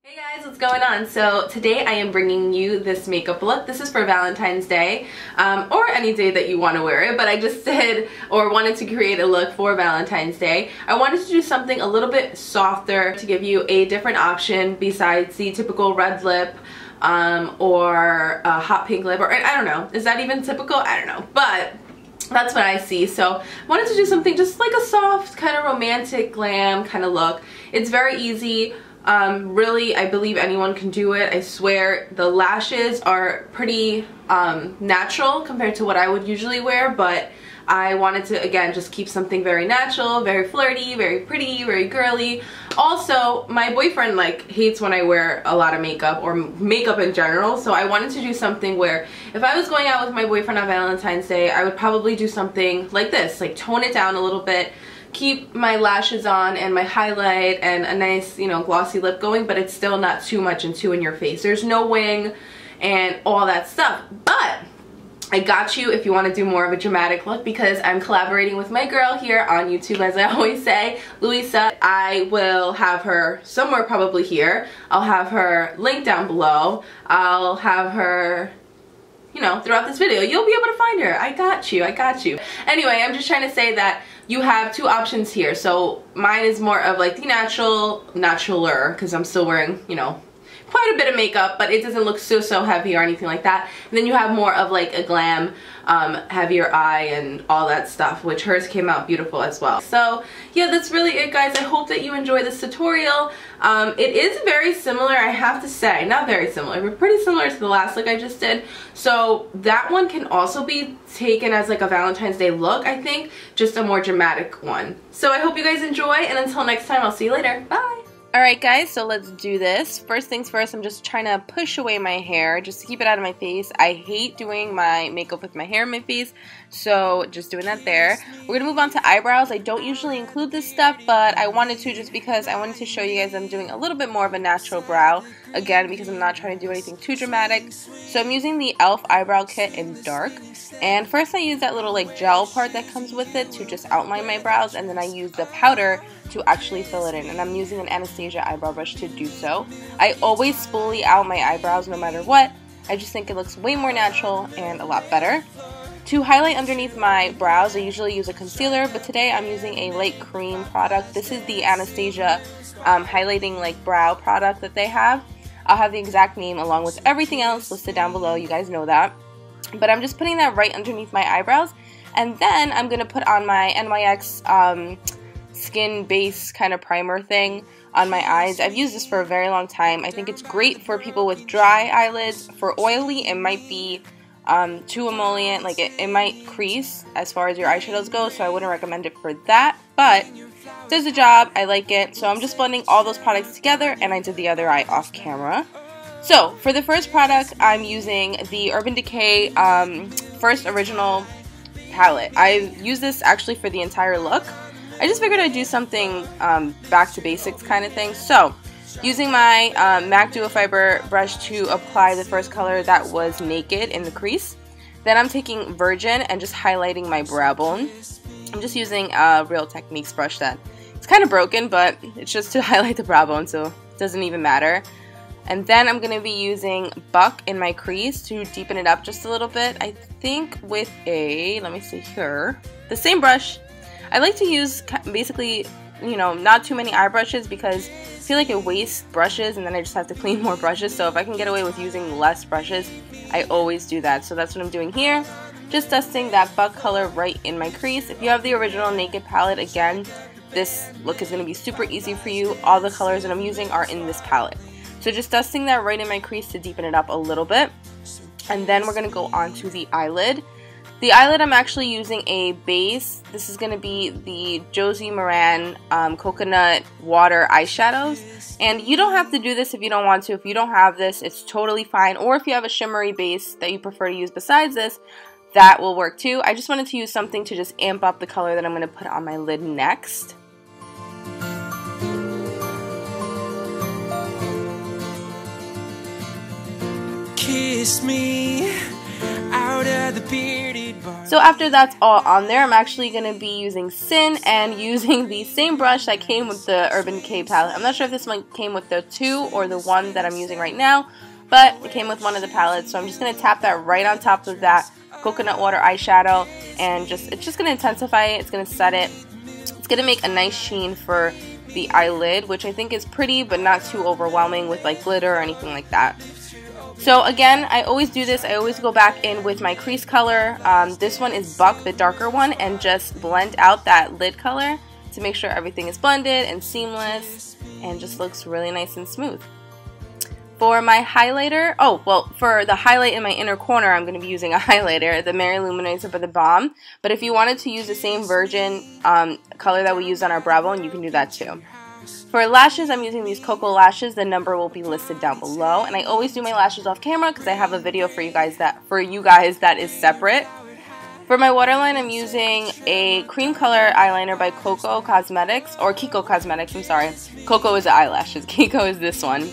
Hey guys, what's going on? So today I am bringing you this makeup look. This is for Valentine's Day, or any day that you want to wear it, but I just did, or wanted to create a look for Valentine's Day. I wanted to do something a little bit softer to give you a different option besides the typical red lip, or a hot pink lip, or I don't know. Is that even typical? I don't know, but that's what I see. So I wanted to do something just like a soft, kind of romantic, glam kind of look. It's very easy. Really, I believe anyone can do it. I swear the lashes are pretty natural compared to what I would usually wear, but I wanted to, again, just keep something very natural, very flirty, very pretty, very girly. Also, my boyfriend hates when I wear a lot of makeup, or makeup in general, so I wanted to do something where if I was going out with my boyfriend on Valentine's Day, I would probably do something like this, like tone it down a little bit, keep my lashes on and my highlight and a nice, you know, glossy lip going, but it's still not too much and too in your face. There's no wing and all that stuff, but I got you if you want to do more of a dramatic look, because I'm collaborating with my girl here on YouTube, as I always say, Luisa. I will have her somewhere probably here. I'll have her link down below. I'll have her, you know, throughout this video. You'll be able to find her. I got you. I got you. Anyway, I'm just trying to say that you have two options here. So mine is more of like the naturaler, because I'm still wearing, you know, quite a bit of makeup, but it doesn't look so heavy or anything like that. And then you have more of like a glam, heavier eye and all that stuff, which hers came out beautiful as well. So yeah, that's really it, guys. I hope that you enjoy this tutorial. It is very similar, I have to say. Not very similar, but pretty similar to the last look I just did. So that one can also be taken as like a Valentine's Day look, I think, just a more dramatic one. So I hope you guys enjoy, and until next time, I'll see you later. Bye! Alright guys, so let's do this. First things first, I'm just trying to push away my hair just to keep it out of my face. I hate doing my makeup with my hair in my face, so just doing that there. We're going to move on to eyebrows. I don't usually include this stuff, but I wanted to just because I wanted to show you guys I'm doing a little bit more of a natural brow. Again, because I'm not trying to do anything too dramatic. So I'm using the e.l.f. eyebrow kit in dark. And first I use that little like gel part that comes with it to just outline my brows, and then I use the powder to actually fill it in, and I'm using an Anastasia eyebrow brush to do so. I always spoolie out my eyebrows no matter what. I just think it looks way more natural and a lot better. To highlight underneath my brows, I usually use a concealer, but today I'm using a light cream product. This is the Anastasia highlighting like brow product that they have. I'll have the exact name along with everything else listed down below, you guys know that. But I'm just putting that right underneath my eyebrows, and then I'm going to put on my NYX skin base kind of primer thing on my eyes. I've used this for a very long time. I think it's great for people with dry eyelids. For oily, it might be too emollient, like it might crease as far as your eyeshadows go, so I wouldn't recommend it for that, but it does the job. I like it. So I'm just blending all those products together, and I did the other eye off camera. So for the first product, I'm using the Urban Decay First Original palette. I use this actually for the entire look. I just figured I'd do something back to basics kind of thing. So, using my MAC Duo Fiber brush to apply the first color that was Naked in the crease. Then I'm taking Virgin and just highlighting my brow bone. I'm just using a Real Techniques brush that it's kind of broken, but it's just to highlight the brow bone, so it doesn't even matter. And then I'm going to be using Buck in my crease to deepen it up just a little bit. I think with a, let me see here, the same brush. I like to use basically, you know, not too many eye brushes, because I feel like it wastes brushes and then I just have to clean more brushes. So if I can get away with using less brushes, I always do that. So that's what I'm doing here. Just dusting that Buck color right in my crease. If you have the original Naked palette, again, this look is going to be super easy for you. All the colors that I'm using are in this palette. So just dusting that right in my crease to deepen it up a little bit. And then we're going to go on to the eyelid. The eyelid, I'm actually using a base. This is going to be the Josie Maran Coconut Water Eyeshadows. And you don't have to do this if you don't want to. If you don't have this, it's totally fine. Or if you have a shimmery base that you prefer to use besides this, that will work too. I just wanted to use something to just amp up the color that I'm going to put on my lid next. Kiss me out of So after that's all on there, I'm actually going to be using Sin and using the same brush that came with the Urban Decay palette. I'm not sure if this one came with the 2 or the 1 that I'm using right now, but it came with one of the palettes. So I'm just going to tap that right on top of that coconut water eyeshadow, and it's just going to intensify it. It's going to set it. It's going to make a nice sheen for the eyelid, which I think is pretty but not too overwhelming with like glitter or anything like that. So again, I always do this. I always go back in with my crease color. This one is Buck, the darker one, and just blend out that lid color to make sure everything is blended and seamless and just looks really nice and smooth. For my highlighter, for the highlight in my inner corner, I'm going to be using a highlighter, the Mary Luminizer by the Balm. But if you wanted to use the same virgin color that we used on our brow bone, you can do that too. For lashes, I'm using these Koko lashes. The number will be listed down below. And I always do my lashes off camera because I have a video for you guys that is separate. For my waterline, I'm using a cream color eyeliner by Kiko Cosmetics, or Kiko Cosmetics, I'm sorry. Koko is the eyelashes, Kiko is this one.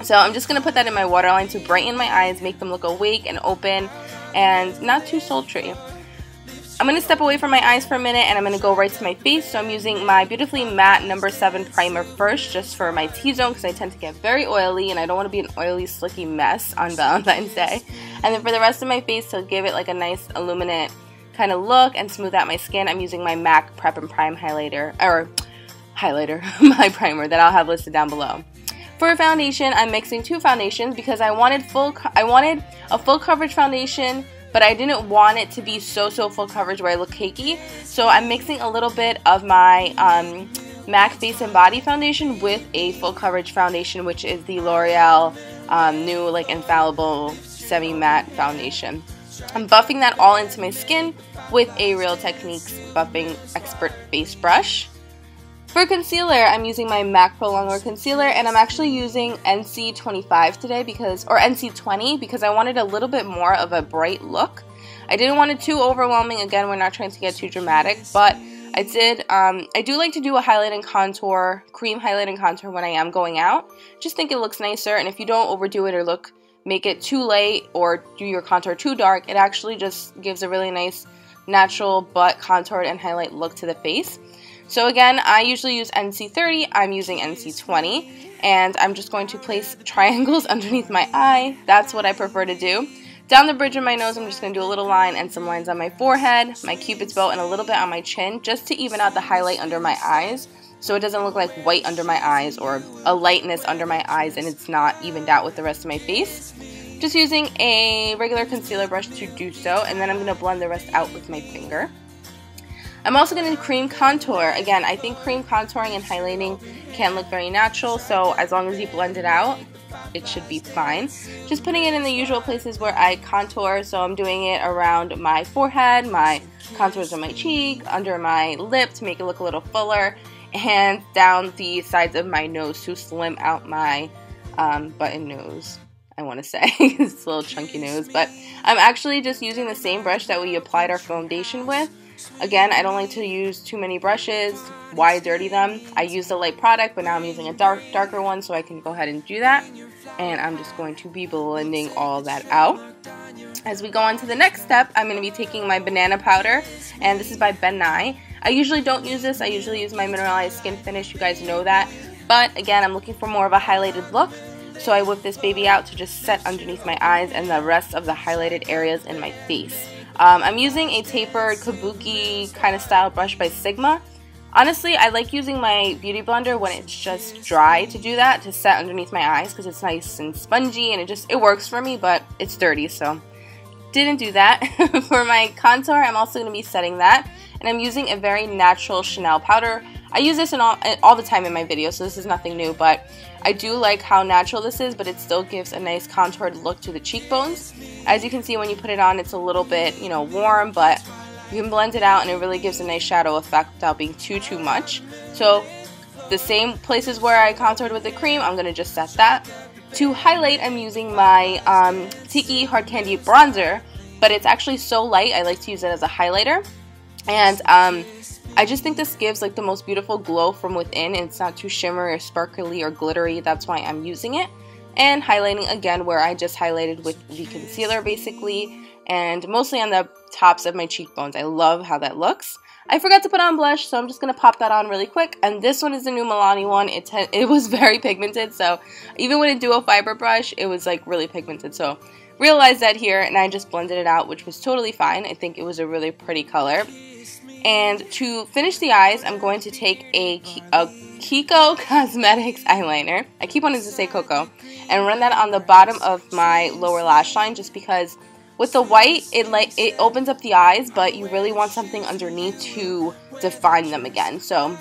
So I'm just going to put that in my waterline to brighten my eyes, make them look awake and open, and not too sultry. I'm going to step away from my eyes for a minute and I'm going to go right to my face. So I'm using my Beautifully Matte No. 7 primer first, just for my T-zone, because I tend to get very oily and I don't want to be an oily, slicky mess on Valentine's Day. And then for the rest of my face, to give it like a nice illuminate kind of look and smooth out my skin, I'm using my MAC Prep and Prime highlighter, my primer that I'll have listed down below. For foundation, I'm mixing 2 foundations because I wanted a full coverage foundation, but I didn't want it to be so full coverage where I look cakey. So I'm mixing a little bit of my MAC Face and Body foundation with a full coverage foundation, which is the L'Oreal new like infallible semi-matte foundation. I'm buffing that all into my skin with a Real Techniques Buffing Expert Face Brush. For concealer, I'm using my MAC Pro Longwear Concealer, and I'm actually using NC25 today or NC20 because I wanted a little bit more of a bright look. I didn't want it too overwhelming. Again, we're not trying to get too dramatic, but I do like to do a highlight and contour, cream highlight and contour when I am going out. Just think it looks nicer, and if you don't overdo it or make it too light or do your contour too dark, it actually just gives a really nice natural but contoured and highlight look to the face. So again, I usually use NC30, I'm using NC20, and I'm just going to place triangles underneath my eye. That's what I prefer to do. Down the bridge of my nose, I'm just going to do a little line and some lines on my forehead, my cupid's bow, and a little bit on my chin, just to even out the highlight under my eyes, so it doesn't look like white under my eyes or a lightness under my eyes and it's not evened out with the rest of my face. Just using a regular concealer brush to do so, and then I'm going to blend the rest out with my finger. I'm also going to cream contour. Again, I think cream contouring and highlighting can look very natural, so as long as you blend it out, it should be fine. Just putting it in the usual places where I contour, so I'm doing it around my forehead, my contours on my cheek, under my lip to make it look a little fuller, and down the sides of my nose to slim out my button nose, I want to say. It's a little chunky nose, but I'm actually just using the same brush that we applied our foundation with. Again, I don't like to use too many brushes. Why dirty them? I used a light product, but now I'm using a darker one, so I can go ahead and do that. And I'm just going to be blending all that out. As we go on to the next step, I'm going to be taking my banana powder, and this is by Ben Nye. I usually don't use this. I usually use my mineralized skin finish. You guys know that. But again, I'm looking for more of a highlighted look, so I whip this baby out to just set underneath my eyes and the rest of the highlighted areas in my face. I'm using a tapered kabuki kind of style brush by Sigma. Honestly, I like using my beauty blender when it's just dry to do that, to set underneath my eyes, because it's nice and spongy and it works for me, but it's dirty, so didn't do that. For my contour, I'm also going to be setting that, and I'm using a very natural Chanel powder. I use this all the time in my videos, so this is nothing new, but I do like how natural this is, but it still gives a nice contoured look to the cheekbones. As you can see, when you put it on, it's a little bit, warm, but you can blend it out and it really gives a nice shadow effect without being too much. So the same places where I contoured with the cream, I'm going to just set that. To highlight, I'm using my Tiki Hard Candy Bronzer, but it's actually so light, I like to use it as a highlighter. And I just think this gives like the most beautiful glow from within, and it's not too shimmery or sparkly or glittery. That's why I'm using it. And highlighting again where I just highlighted with the concealer basically. and mostly on the tops of my cheekbones. I love how that looks. I forgot to put on blush, so I'm just going to pop that on really quick. And this one is the new Milani one. It was very pigmented, so even with a duo fiber brush, it was like really pigmented. So realized that here, and I just blended it out, which was totally fine. I think it was a really pretty color. And to finish the eyes, I'm going to take a Kiko Cosmetics eyeliner. I keep wanting to say Koko. And run that on the bottom of my lower lash line, just because with the white, it opens up the eyes, but you really want something underneath to define them again. So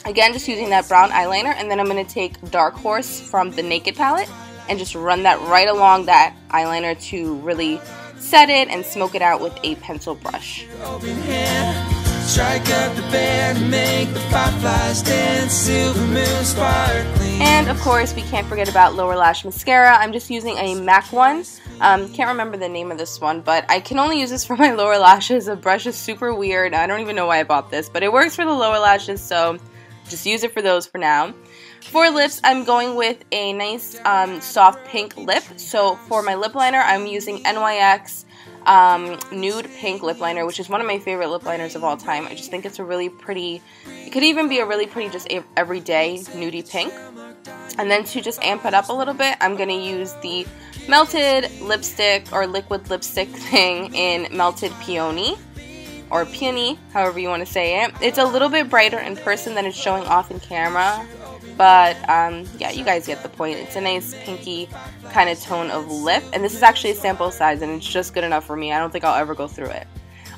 again, just using that brown eyeliner, and then I'm going to take Darkhorse from the Naked palette and just run that right along that eyeliner to really set it and smoke it out with a pencil brush. Strike up the band and make the fireflies dance, silver moon sparkling. And of course, we can't forget about lower lash mascara. I'm just using a MAC one. Can't remember the name of this one, but I can only use this for my lower lashes. The brush is super weird. I don't even know why I bought this, but it works for the lower lashes, so just use it for those for now. For lips, I'm going with a nice soft pink lip. So for my lip liner, I'm using NYX nude pink lip liner, which is one of my favorite lip liners of all time. I just think it's a really pretty, it could even be a really pretty just everyday nudie pink. And then to just amp it up a little bit, I'm going to use the melted lipstick or liquid lipstick thing in Melted Peony, or Peony, however you want to say it. It's a little bit brighter in person than it's showing off in camera, but yeah, you guys get the point. It's a nice pinky kind of tone of lip, and this is actually a sample size, and it's just good enough for me. I don't think I'll ever go through it.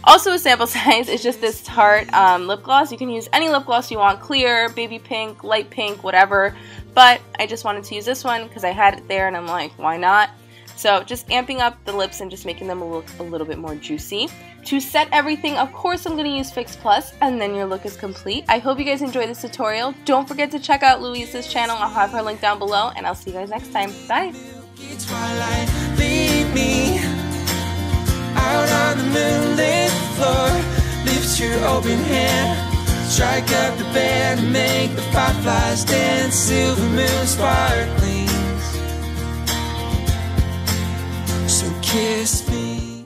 Also a sample size is just this Tarte lip gloss. You can use any lip gloss you want, clear, baby pink, light pink, whatever, but I just wanted to use this one because I had it there and I'm like, why not? So just amping up the lips and just making them look a little bit more juicy. To set everything, of course, I'm going to use Fix Plus, and then your look is complete. I hope you guys enjoyed this tutorial. Don't forget to check out Luisa's channel. I'll have her link down below, and I'll see you guys next time. Bye! Twilight, lead me out on the moonlit floor. Lift your open hand, strike up the band and make the fireflies dance, silver moon sparklings. So kiss me.